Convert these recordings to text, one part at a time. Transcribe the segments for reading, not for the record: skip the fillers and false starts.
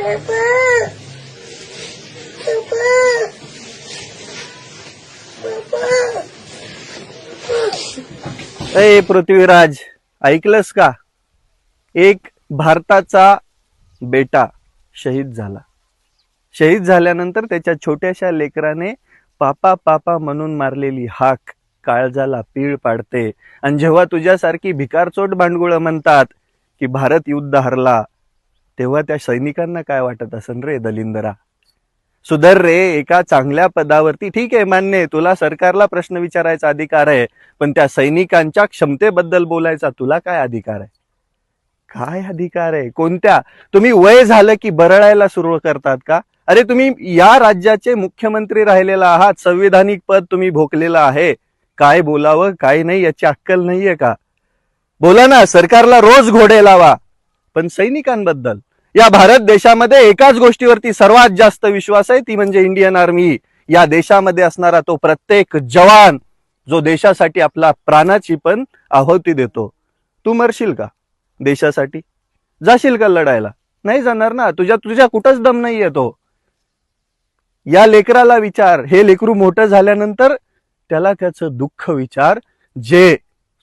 ए पृथ्वीराज, ऐकलंस का? एक भारताचा बेटा शहीद झाला. शहीद झाल्यानंतर त्याच्या छोट्याशा लेकराने पापा पापा म्हणून मारलेली हाक काळजाला पीळ पाडते. आणि जेव्हा तुझ्यासारखी भिकारचोट भांडगुळ म्हणतात की भारत युद्ध हरला, तेव्हा त्या सैनिकांना काय वाटत असन रे दलिंदरा? सुधर रे, एका चांगल्या पदावरती. ठीक आहे, मान्य आहे, तुला सरकारला प्रश्न विचारायचा अधिकार आहे, पण त्या सैनिकांच्या क्षमतेबद्दल बोलायचा तुला काय अधिकार आहे? काय अधिकार आहे? कोणत्या? तुम्ही वय झालं की बरळायला सुरू करतात का? अरे तुम्ही या राज्याचे मुख्यमंत्री राहिलेला आहात, संविधानिक पद तुम्ही भोगलेलं आहे. काय बोलावं काय नाही याची अक्कल नाहीये का? बोला ना, सरकारला रोज घोडे लावा, पण सैनिकांबद्दल या भारत देशामध्ये एकाच गोष्टीवरती सर्वात जास्त विश्वास आहे, ती म्हणजे इंडियन आर्मी. या देशामध्ये असणारा तो प्रत्येक जवान जो देशासाठी आपला प्राणाची पण आहुती देतो. तू मरशील का देशासाठी? जाशील का लढायला? नाही जाणार ना. तुझ्या कुठंच दम नाही येतो. या लेकराला विचार, हे लेकरू मोठं झाल्यानंतर त्याला त्याचं दुःख विचार, जे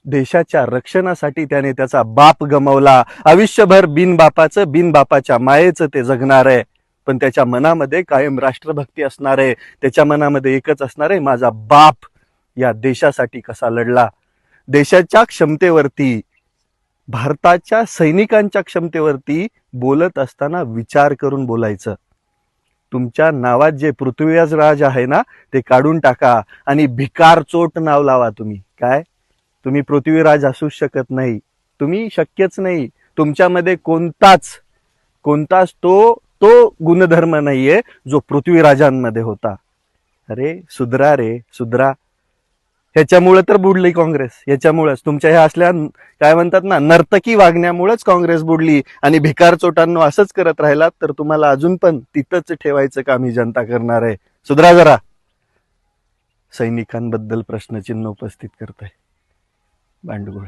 देशाच्या रक्षणासाठी त्याने त्याचा बाप गमावला. आयुष्यभर बिन बापाच्या मायेचं ते जगणार आहे, पण त्याच्या मनामध्ये कायम राष्ट्रभक्ती असणार आहे. त्याच्या मनामध्ये एकच असणार आहे, माझा बाप या देशासाठी कसा लढला. देशाच्या क्षमतेवरती, भारताच्या सैनिकांच्या क्षमतेवरती बोलत असताना विचार करून बोलायचं. तुमच्या नावात जे पृथ्वीराज आहे ना, ते काढून टाका आणि भिकारचोट नाव लावा. तुम्ही काय? तुम्ही पृथ्वीराज असू शकत नाही. तुम्ही शक्यच नाही. तुमच्यामध्ये कोणताच तो गुणधर्म नाहीये जो पृथ्वीराजांमध्ये होता. अरे सुधरा रे, सुधरा. ह्याच्यामुळे तर बुडली काँग्रेस. ह्याच्यामुळेच तुमच्या ह्या असल्या काय म्हणतात ना, नर्तकी वागण्यामुळेच काँग्रेस बुडली. आणि भिकारचोटांनो असंच करत राहिलात तर तुम्हाला अजून पण तिथंच ठेवायचं काम ही जनता करणार आहे. सुधरा जरा. सैनिकांबद्दल प्रश्नचिन्ह उपस्थित करताय भांडगुळ.